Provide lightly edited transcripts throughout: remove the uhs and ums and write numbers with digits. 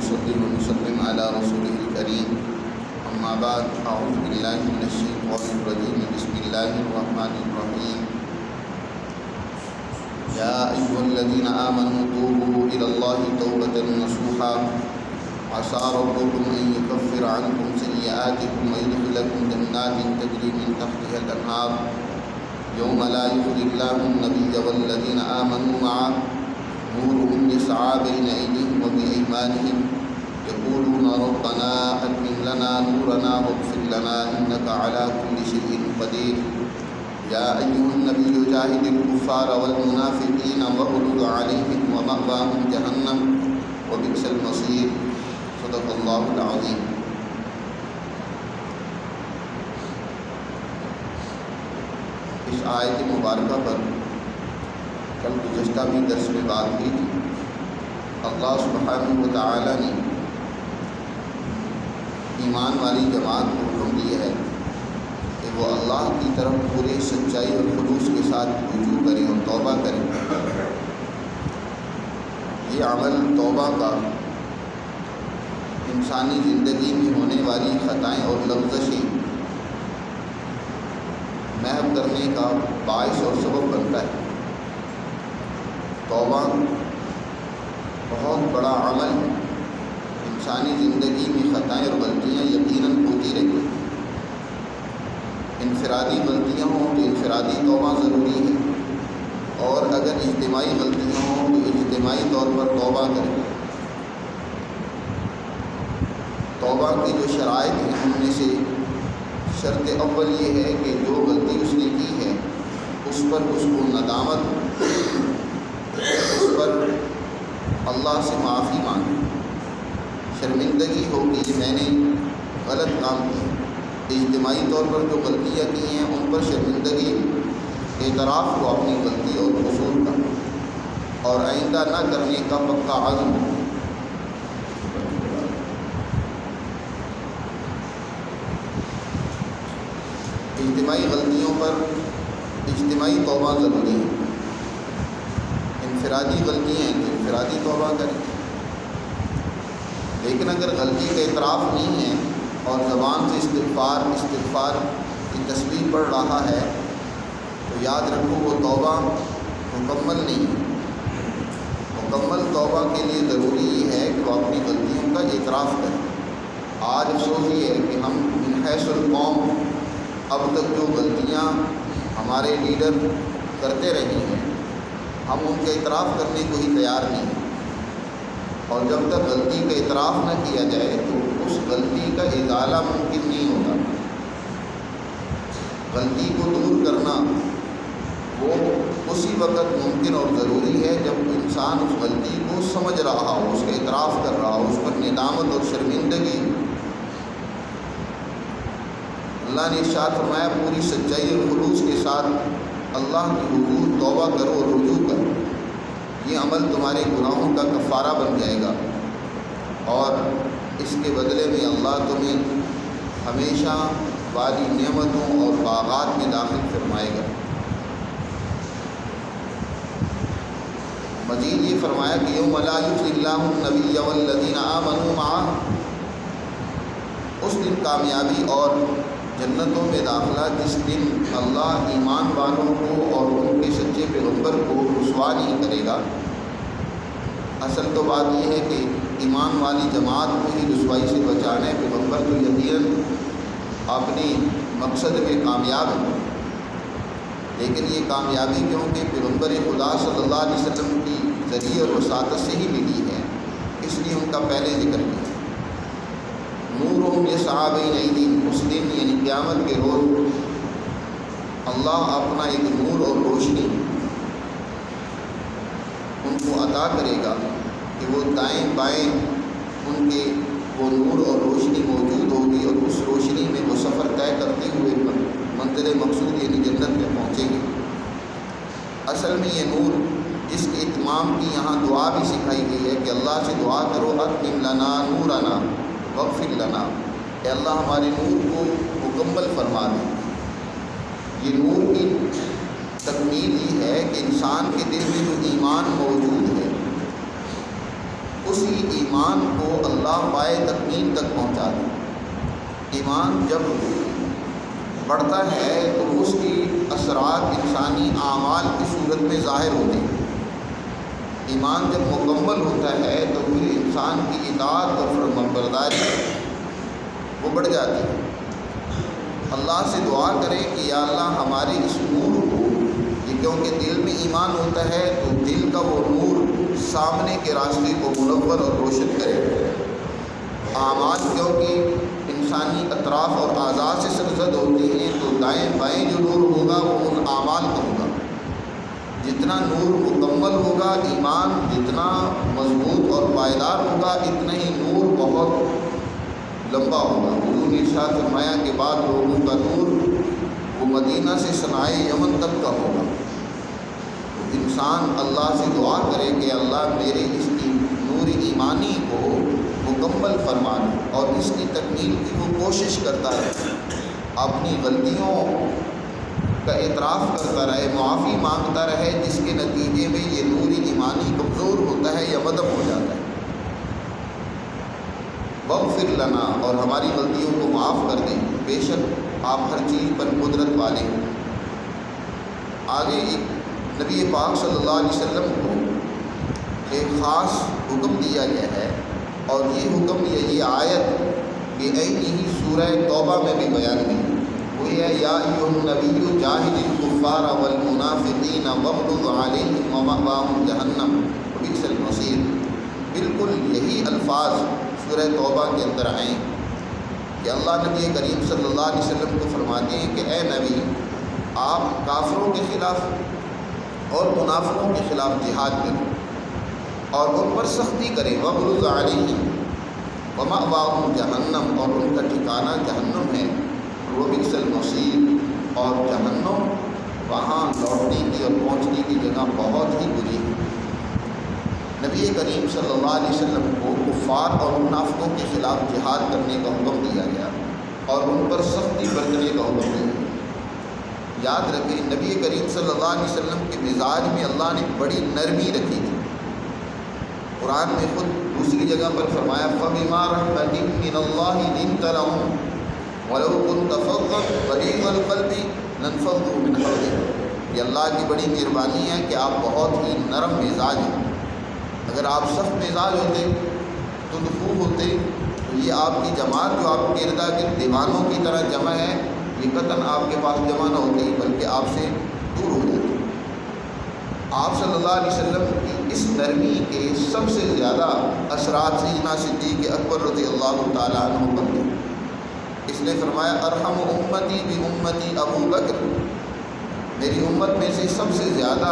ونصلي ونسلم على رسوله الكريم أما بعد أعوذ بالله من الشيطان الرجيم بسم الله الرحمن الرحيم يا أيها الذين آمنوا توبوا إلى الله توبة نصوحا عسى ربكم أن يكفر عنكم سيئاتكم ويدخلكم جنات تجري من تحتها الأنهار يوم لا يخزي الله النبي والذين آمنوا معه نورهم يسعى بين أيديهم وبأيمانهم يقولون ربنا أتمم لنا نورنا واغفر لنا إنك على كل شيء قدير يا أيها النبي جاهد الكفار والمنافقين واغلظ عليهم ومأواهم جهنم وبئس المصير صدق اللہ العظیم۔ اس آیت مبارکہ پر کل گزشتہ بھی درس میں بات کی تھی۔ اللہ سبحانہ و تعالی نے ایمان والی جماعت کو حکم دیا ہے کہ وہ اللہ کی طرف پورے سچائی اور خلوص کے ساتھ رجوع کریں اور توبہ کریں۔ یہ عمل توبہ کا انسانی زندگی میں ہونے والی خطائیں اور لغزشیں محو کرنے کا باعث اور سبب بنتا ہے۔ توبہ بہت بڑا عمل ہے۔ انسانی زندگی میں خطائیں اور غلطیاں یقیناً ہوتی رہتی ہیں۔ انفرادی غلطیاں ہوں تو انفرادی توبہ ضروری ہے، اور اگر اجتماعی غلطیاں ہوں تو اجتماعی طور پر توبہ کریں۔ توبہ کی جو شرائط ہیں ان میں سے شرط اول یہ ہے کہ جو غلطی اس نے کی ہے اس پر اس کو ندامت ہو، اس پر اللہ سے معافی مانگے، شرمندگی ہو کہ یہ میں نے غلط کام کیا۔ اجتماعی طور پر جو غلطیاں کی ہیں ان پر شرمندگی، اعتراف ہو اپنی غلطی اور قصور کا، اور آئندہ نہ کرنے کا پکا عزم ہو۔ اجتماعی غلطیوں پر اجتماعی توبہ ضروری ہے۔ انفرادی غلطیاں ہیں تو انفرادی توبہ کریں، لیکن اگر غلطی کا اعتراف نہیں ہے اور زبان سے استغفار کی تسبیح پڑھ رہا ہے تو یاد رکھو وہ توبہ مکمل نہیں ہے۔ مکمل توبہ کے لیے ضروری یہ ہے کہ وہ اپنی غلطیوں کا اعتراف کرے۔ آج افسوس یہ ہے کہ ہم من حیث القوم اب تک جو غلطیاں ہمارے لیڈر کرتے رہے ہیں ہم ان کے اعتراف کرنے کو ہی تیار نہیں ہیں، اور جب تک غلطی کا اعتراف نہ کیا جائے تو اس غلطی کا ازالہ ممکن نہیں ہوتا۔ غلطی کو دور کرنا وہ اسی وقت ممکن اور ضروری ہے جب انسان اس غلطی کو سمجھ رہا ہو، اس کا اعتراف کر رہا ہو، اس پر ندامت اور شرمندگی۔ اللہ نے ارشاد فرمایا پوری سچائی اور خلوص کے ساتھ اللہ کی حضور توبہ کرو اور رجوع کرو، یہ عمل تمہارے گناہوں کا کفارہ بن جائے گا، اور اس کے بدلے میں اللہ تمہیں ہمیشہ والی نعمتوں اور باغات میں داخل فرمائے گا۔ مزید یہ فرمایا کہ یوم لا یخزی اللہ النبی والذین آمنوا معہ، اس دن کامیابی اور جنتوں میں داخلہ جس دن اللہ ایمان والوں کو اور ان کے سچے پیغمبر کو رسوا نہیں کرے گا۔ اصل تو بات یہ ہے کہ ایمان والی جماعت کو ہی رسوائی سے بچانا ہے۔ پیغمبر تو یقیناً اپنے مقصد میں کامیاب ہے، لیکن یہ کامیابی کیونکہ پیغمبر خدا صلی اللہ علیہ وسلم کی ذریعے اور وساطت سے ہی ملی ہے، اس لیے ان کا پہلے ذکر کیا۔ نورهم یسعی بین ایدیہم، اس دن یعنی قیامت کے روز اللہ اپنا ایک نور اور روشنی ان کو عطا کرے گا کہ وہ دائیں بائیں ان کے وہ نور اور روشنی موجود ہوگی، اور اس روشنی میں وہ سفر طے کرتے ہوئے منزل مقصود یعنی جنت میں پہنچیں گے۔ اصل میں یہ نور جس کے اتمام کی یہاں دعا بھی سکھائی گئی ہے کہ اللہ سے دعا کرو اتمم لنا نورنا واغفر لنا، اے اللہ ہمارے نور کو مکمل فرما دیں۔ یہ نور کی تکمیل یہ ہے کہ انسان کے دل میں جو ایمان موجود ہے اسی ایمان کو اللہ اللہ پائے تکمیل تک پہنچا دے۔ ایمان جب بڑھتا ہے تو اس کی اثرات انسانی اعمال کی صورت میں ظاہر ہوتے ہیں۔ ایمان جب مکمل ہوتا ہے تو پھر انسان کی اطاعت اور فرمانبرداری وہ بڑھ جاتی ہے۔ اللہ سے دعا کریں کہ یا اللہ ہمارے اس نور کو، یہ کیونکہ دل میں ایمان ہوتا ہے تو دل کا وہ نور سامنے کے راستے کو منور اور روشن کرے۔ اعمال کیونکہ انسانی اطراف اور اعضاء سے سرزد ہوتے ہیں تو دائیں بائیں جو نور ہوگا وہ ان اعمال کا ہوگا۔ جتنا نور مکمل ہوگا، ایمان جتنا مضبوط اور پائیدار ہوگا، اتنا ہی نور بہت لمبا ہوگا۔ حضور نے ارشاد فرمایا کہ بعض لوگوں کا نور وہ مدینہ سے صنعائے یمن تک کا ہوگا۔ تو انسان اللہ سے دعا کرے کہ اللہ میرے اس نور ایمانی کو مکمل فرما دے اور اس کی تکمیل کی وہ کوشش کرتا رہے، اپنی غلطیوں کا اعتراف کرتا رہے، معافی مانگتا رہے، جس کے نتیجے میں یہ نور ایمانی کمزور ہوتا ہے یا مدم ہو جاتا ہے۔ واغفر لنا، اور ہماری غلطیوں کو معاف کر دیں، بے شک آپ ہر چیز پر قدرت والے ہیں۔ آگے نبی پاک صلی اللہ علیہ وسلم کو ایک خاص حکم دیا گیا ہے، اور یہ حکم یہ آیت بعینہ سورہ توبہ میں بھی بیان ہے۔ وہ ہے یا ایھا النبی جاہد الکفار والمنافقین واغلظ علیہم ومأواہم جہنم وبئس المصیر۔ بالکل یہی الفاظ سورہ توبہ کے اندر آئیں کہ اللہ نبی کریم صلی اللہ علیہ وسلم کو فرماتے ہیں کہ اے نبی، آپ کافروں کے خلاف اور منافقوں کے خلاف جہاد کریں اور ان پر سختی کریں، واغلظ علیہم ومأواہم جہنم، اور ان کا ٹھکانہ جہنم ہے، وبئس المصیر، اور جہنم وہاں لوٹنے کی اور پہنچنے کی جگہ بہت ہی بری ہے۔ نبی کریم صلی اللہ علیہ وسلم کو کفار اور منافقوں کے خلاف جہاد کرنے کا حکم دیا گیا اور ان پر سختی برتنے کا حکم دیا گیا۔ یاد رکھیں نبی کریم صلی اللہ علیہ وسلم کے مزاج میں اللہ نے بڑی نرمی رکھی تھی۔ قرآن میں خود دوسری جگہ پر فرمایا فَبِمَا رَحْمَةٍ مِّنَ اللَّهِ لِنتَ لَهُمْ وَلَوْ كُنتَ فَظًّا غَلِيظَ الْقَلْبِ لَانفَضُّوا مِنْ حَوْلِكَ۔ یہ اللہ کی بڑی مہربانی ہے کہ آپ بہت ہی نرم مزاج ہیں۔ اگر آپ سخت مزاج ہوتے، تندخو ہوتے، تو یہ آپ کی جماعت جو آپ کے ارد گرد دیوانوں کی طرح جمع ہے، یہ قطعاً آپ کے پاس جمع نہ ہوتی بلکہ آپ سے دور ہو جاتی۔ آپ صلی اللہ علیہ وسلم کی اس نرمی کے سب سے زیادہ اثرات سیدنا صدیق اکبر رضی اللہ تعالیٰ عنہ پر تھے۔ اس نے فرمایا ارحم امتی بامتی ابو بکر، میری امت میں سے سب سے زیادہ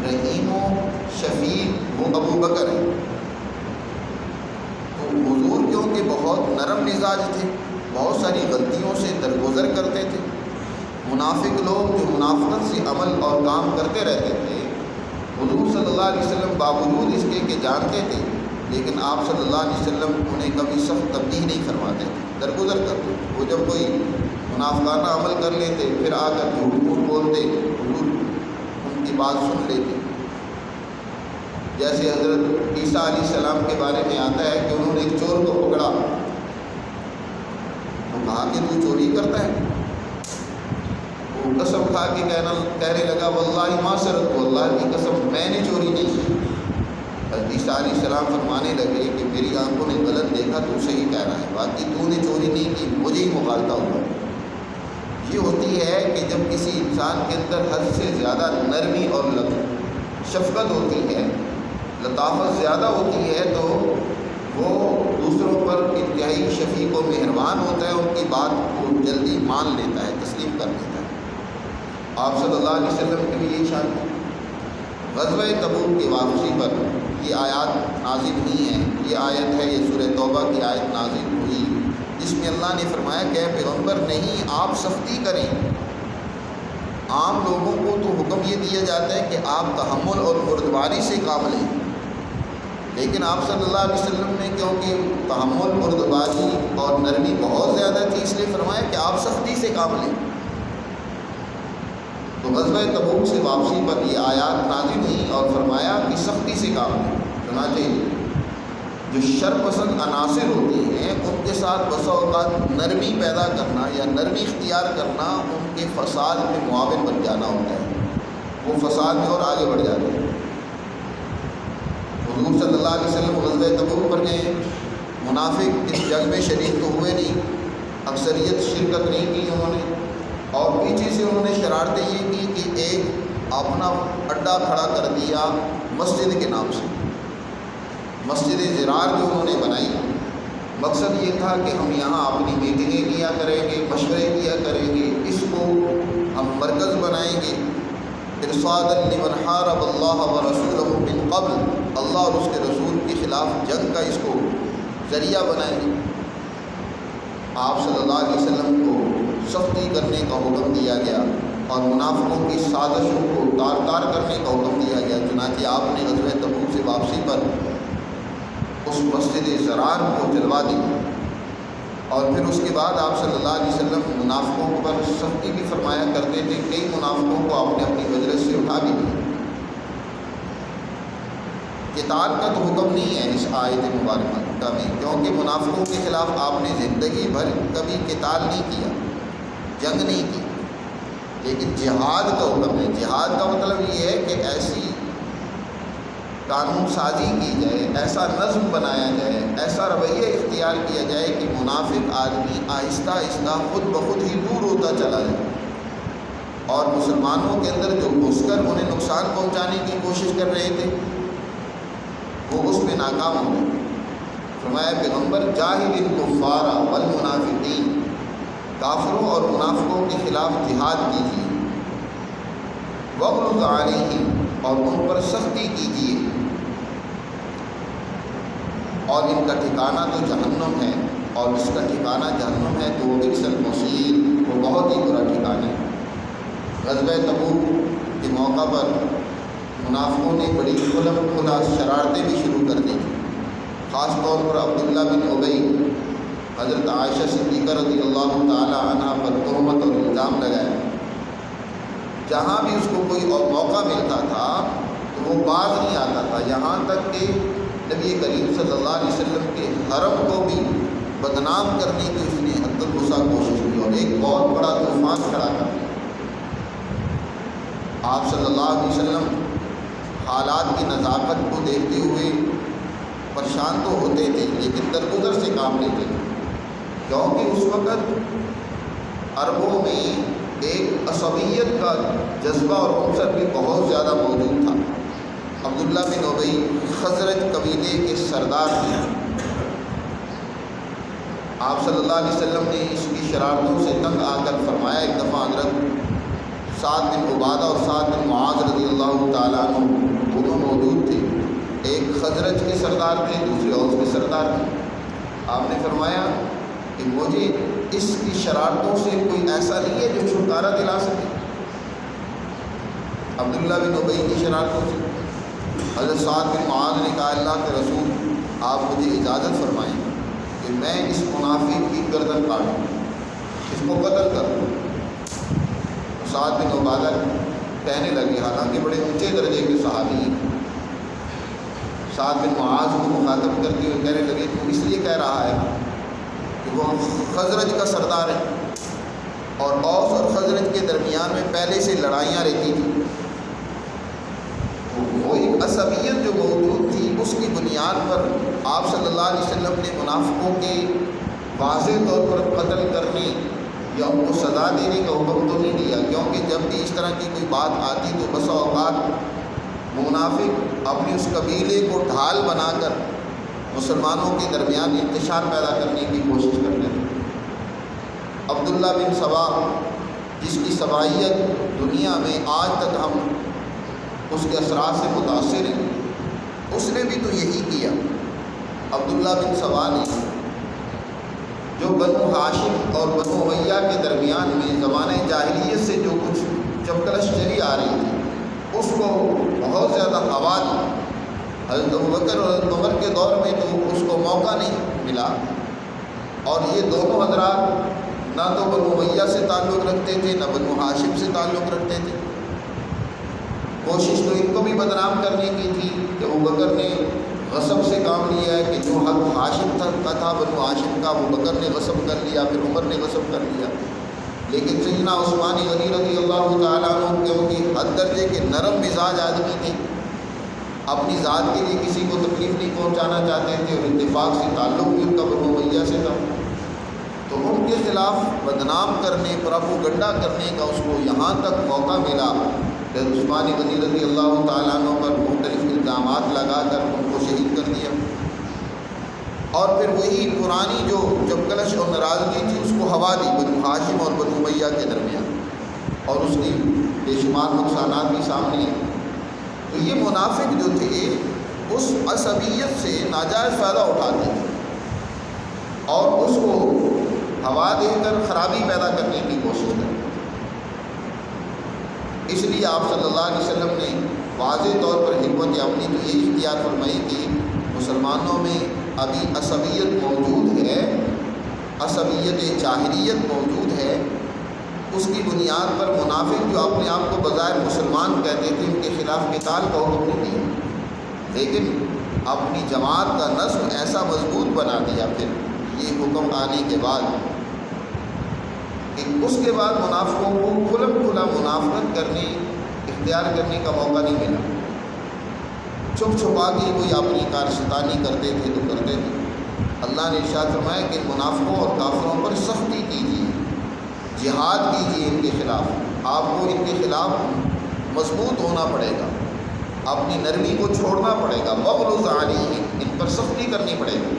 رحیم و شفیق وہ ابو بکر ہیں۔ تو حضور کیونکہ بہت نرم مزاج تھے، بہت ساری غلطیوں سے درگزر کرتے تھے۔ منافق لوگ جو منافقت سے عمل اور کام کرتے رہتے تھے، حضور صلی اللہ علیہ وسلم باوجود اس کے کہ جانتے تھے، لیکن آپ صلی اللہ علیہ وسلم انہیں کبھی سخت تنبیہ نہیں فرماتے تھے، درگزر کرتے تھے۔ وہ جب کوئی منافقانہ عمل کر لیتے پھر آ کر جھوٹ بولتے، حضور ان کی بات سن لیتے۔ جیسے حضرت عیسیٰ علیہ السلام کے بارے میں آتا ہے کہ انہوں نے ایک چور کو پکڑا تو کہا کہ تو چوری کرتا ہے؟ وہ قسم کھا کے کہنے لگا واللہ ما سرقت، اللہ کی قسم میں نے چوری نہیں کی۔ حضرت عیسیٰ علیہ السلام فرمانے لگے کہ میری آنکھوں نے غلط دیکھا، تو صحیح کہہ رہا ہے، باقی تو نے چوری نہیں کی، مجھے ہی مغالطہ ہوا۔ یہ ہوتی ہے کہ جب کسی انسان کے اندر حد سے زیادہ نرمی اور شفقت ہوتی ہے، لطافت زیادہ ہوتی ہے، تو وہ دوسروں پر انتہائی شفیق و مہربان ہوتا ہے، ان کی بات کو جلدی مان لیتا ہے، تسلیم کر لیتا ہے۔ آپ صلی اللہ علیہ وسلم کی بھی یہی شان ہے۔ غزوہ تبوک کی واپسی پر یہ آیات نازل ہوئی ہیں۔ یہ آیت ہے، یہ سورہ توبہ کی آیت نازل ہوئی جس میں اللہ نے فرمایا کہ اے پیغمبر نہیں آپ سختی کریں۔ عام لوگوں کو تو حکم یہ دیا جاتا ہے کہ آپ تحمل اور بردباری سے کام لیں، لیکن آپ صلی اللہ علیہ وسلم نے کیونکہ تحمل، بردباری اور نرمی بہت زیادہ تھی، اس لیے فرمایا کہ آپ سختی سے کام لیں۔ تو غزوہ تبوک سے واپسی پر یہ آیات نازل ہوئی اور فرمایا کہ سختی سے کام لیں۔ چنانچہ جو شر پسند عناصر ہوتے ہیں ان کے ساتھ بسا اوقات نرمی پیدا کرنا یا نرمی اختیار کرنا ان کے فساد میں معاون بن جانا ہوتا ہے، وہ فساد میں اور آگے بڑھ جاتے ہیں۔ حضور صلی اللہ علیہ وسلم غزوہ تبوک پر گئے، منافق اس جنگ میں شریک تو ہوئے نہیں، اکثریت شرکت نہیں کی انہوں نے، اور پیچھے سے انہوں نے شرارتیں یہ کی کہ ایک اپنا اڈا کھڑا کر دیا مسجد کے نام سے، مسجد زرار جو انہوں نے بنائی۔ مقصد یہ تھا کہ ہم یہاں اپنی میٹنگیں کیا کریں گے، مشورے کیا کریں گے، اس کو ہم مرکز بنائیں گے، ارصادا لمن حارب اللہ ورسولہ من قبل، اللہ اور اس کے رسول کے خلاف جنگ کا اس کو ذریعہ بنائیں گے۔ آپ صلی اللہ علیہ وسلم کو سختی کرنے کا حکم دیا گیا اور منافقوں کی سازشوں کو تار تار کرنے کا حکم دیا گیا، چنانچہ آپ نے غزوہ تبوک سے واپسی پر اس مسجد زرار کو جلوا دی، اور پھر اس کے بعد آپ صلی اللہ علیہ وسلم منافقوں پر سختی بھی فرمایا کرتے تھے، کئی منافقوں کو آپ نے اپنی مجلس سے اٹھا بھی دیا۔ قتال کا تو حکم نہیں ہے اس آیت مبارکہ میں، کیونکہ منافقوں کے خلاف آپ نے زندگی بھر کبھی قتال نہیں کیا، جنگ نہیں کی، لیکن جہاد کا حکم ہے۔ جہاد کا مطلب یہ ہے کہ ایسی قانون سازی کی جائے، ایسا نظم بنایا جائے، ایسا رویہ اختیار کیا جائے کہ منافق آدمی آہستہ آہستہ خود بخود ہی دور ہوتا چلا جائے، اور مسلمانوں کے اندر جو گھس کر انہیں نقصان پہنچانے کی کوشش کر رہے تھے وہ اس میں ناکام ہو گئے۔ فرمایا پیغمبر جاہد الکفار والمنافقین، کافروں اور منافقوں کے خلاف جہاد کیجیے، وغلظ علیہم، اور ان پر سختی کیجیے، اور ان کا ٹھکانہ تو جہنم ہے، اور اس کا ٹھکانہ جہنم ہے تو بئس المصیر، وہ بہت ہی برا ٹھکانہ ہے۔ غزوہ تبوک کے موقع پر منافقوں نے بڑی کھلا شرارتیں بھی شروع کر دی تھیں، خاص طور پر عبداللہ بن ابی، حضرت عائشہ صدیقہ رضی اللہ تعالی عنہ پر تہمت اور الزام لگایا۔ جہاں بھی اس کو کوئی اور موقع ملتا تھا تو وہ باز نہیں آتا تھا، یہاں تک کہ نبی کریم صلی اللہ علیہ وسلم کے حرم کو بھی بدنام کرنے کی اس نے حد الوسع کوشش کی اور ایک بہت بڑا طوفان کھڑا کر دیا۔ آپ صلی اللہ علیہ وسلم حالات کی نزاکت کو دیکھتے ہوئے پریشان تو ہوتے تھے، لیکن درگزر سے کام لیتے تھے، کیونکہ اس وقت عربوں میں ایک عصبیت کا جذبہ اور عنصر بھی بہت زیادہ موجود تھا۔ عبداللہ بن ابی خزرج قبیلے کے سردار تھے۔ آپ صلی اللہ علیہ وسلم نے اس کی شرارتوں سے تنگ آ کر فرمایا، ایک دفعہ حضرت سعد بن عبادہ اور سعد بن معاذ رضی اللہ تعالیٰ عنہ دونوں موجود تھے، ایک خزرج کے سردار تھے، دوسرے اوس کے سردار تھے۔ آپ نے فرمایا کہ مجھے اس کی شرارتوں سے کوئی ایسا نہیں ہے جو چھٹکارا دلا سکے، عبداللہ بن ابی کی شرارتوں سے۔ حضرت سعد بن معاذ نے کہا اللہ کے رسول آپ مجھے اجازت فرمائیں کہ میں اس منافق کی گردن کاٹوں، اس کو قتل کروں۔ سعد بن عبادہ کہنے لگے، حالانکہ بڑے اونچے درجے کے صحابی ہیں، سعد بن معاذ کو مخاطب کرتے ہوئے کہنے لگے تو اس لیے کہہ رہا ہے کہ وہ خزرج کا سردار ہے، اور اوس اور خزرج کے درمیان میں پہلے سے لڑائیاں رہتی تھیں، وہ ایک عصبیت جو موجود تھی اس کی بنیاد پر آپ صلی اللہ علیہ وسلم نے منافقوں کے واضح طور پر قتل کرنے یا ان کو سزا دینے کا حکم تو نہیں دیا، کیونکہ جب بھی اس طرح کی کوئی بات آتی تو بسا اوقات منافق اپنی اس قبیلے کو ڈھال بنا کر مسلمانوں کے درمیان انتشار پیدا کرنے کی کوشش کرتے تھے۔ عبداللہ بن سبا، جس کی سبائیت دنیا میں آج تک ہم اس کے اثرات سے متاثر ہیں، اس نے بھی تو یہی کیا۔ عبداللہ بن سبا نے جو بنو ہاشم اور بنو امیہ کے درمیان میں زمانہ جاہلیت سے جو کچھ چپکلش چلی آ رہی تھی اس کو بہت زیادہ ہوا دی۔ حضرت ابوبکر اور حضرت عمر کے دور میں تو اس کو موقع نہیں ملا، اور یہ دونوں حضرات نہ تو بنو امیہ سے تعلق رکھتے تھے نہ بنو ہاشم سے تعلق رکھتے تھے۔ کوشش تو ان کو بھی بدنام کرنے کی تھی کہ ابوبکر نے غصب سے کام لیا ہے کہ جو حق ہاشم کا تھا بنو ہاشم کا، ابو بکر نے غصب کر لیا، پھر عمر نے غصب کر لیا۔ لیکن سیدنا عثمان غنی رضی اللہ تعالیٰ عنہ کیونکہ حد درجے کے نرم مزاج آدمی تھے، اپنی ذات کے لیے کسی کو تکلیف نہیں پہنچانا چاہتے تھے، اور اتفاق سے تعلق بھی ان کا بنو امیہ سے تھا، تو ان کے خلاف بدنام کرنے، پراپوگنڈا کرنے کا اس کو یہاں تک موقع ملا کہ عثمان غنی رضی اللہ تعالیٰ عنہ پر مختلف الزامات لگا کر ان کو شہید کر دیا۔ اور پھر وہی پرانی جو جبکلش اور ناراضگی تھی اس کو ہوا دی بنو ہاشم اور بنو امیہ کے درمیان، اور اس کی بے شمار نقصانات بھی سامنے ہیں۔ تو یہ منافق جو تھے اس عصبیت سے ناجائز فائدہ اٹھاتے تھے اور اس کو ہوا دے کر خرابی پیدا کرنے کی کوشش کرتے تھے۔ اس لیے آپ صلی اللہ علیہ وسلم نے واضح طور پر حکمت عملی تو یہ اختیار فرمائی کہ مسلمانوں میں ابھی عصبیت موجود ہے، عصبیت جاہلیت موجود ہے، اس کی بنیاد پر منافق جو اپنے آپ کو بظاہر مسلمان کہتے تھے ان کے خلاف قتال کا حکم نہیں دیا، لیکن اپنی جماعت کا نظم ایسا مضبوط بنا دیا پھر یہ حکم آنے کے بعد کہ اس کے بعد منافقوں کو کھلم کھلا منافقت کرنے اختیار کرنے کا موقع نہیں ملا۔ چھپ چھپا کے کوئی اپنی کارشتانی کرتے تھے تو کرتے تھے۔ اللہ نے ارشاد فرمایا کہ منافقوں اور کافروں پر سختی کیجیے، جہاد کیجیے ان کے خلاف، آپ کو ان کے خلاف مضبوط ہونا پڑے گا، اپنی نرمی کو چھوڑنا پڑے گا، وغلظ علیہم، ان پر سختی کرنی پڑے گی۔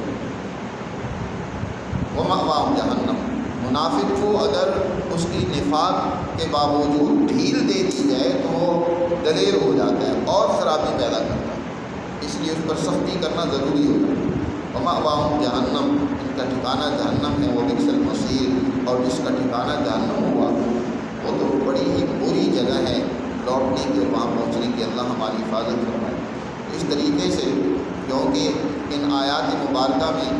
ومأواہم جہنم، منافق کو اگر اس کی نفاق کے باوجود ڈھیل دے دی جائے تو وہ دلیر ہو جاتا ہے اور خرابی پیدا کرتا ہے، اس لیے اس پر سختی کرنا ضروری ہوتا ہے۔ ومأواہم جہنم، ان کا ٹھکانہ جہنم ہے، وبئس المصیر، اور جس کا ٹھکانہ جہنم ہوا وہ تو بڑی ہی بری جگہ ہے لوٹنے کی اور وہاں پہنچنے کی۔ اللہ ہماری حفاظت فرمائے۔ اس طریقے سے کیونکہ ان آیات مبارکہ میں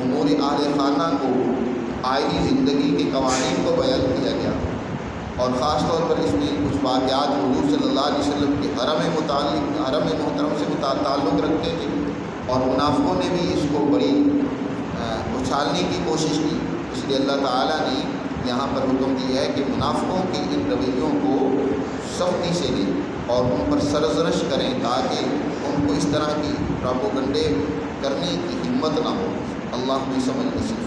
امور اہل خانہ کو، آئینی زندگی کے قوانین کو بیان کیا گیا، اور خاص طور پر اس میں کچھ واقعات حضور صلی اللہ علیہ وسلم کے حرم محترم سے تعلق رکھتے تھے، اور منافقوں نے بھی اس کو بڑی اچھالنے کی کوشش کی۔ اس لیے اللہ تعالیٰ نے یہاں پر حکم دیا ہے کہ منافقوں کے ان رویوں کو سختی سے لیں اور ان پر سرزنش کریں تاکہ ان کو اس طرح کی پراپوگنڈے کرنے کی ہمت نہ ہو۔ اللہ بھی سمجھ نصیب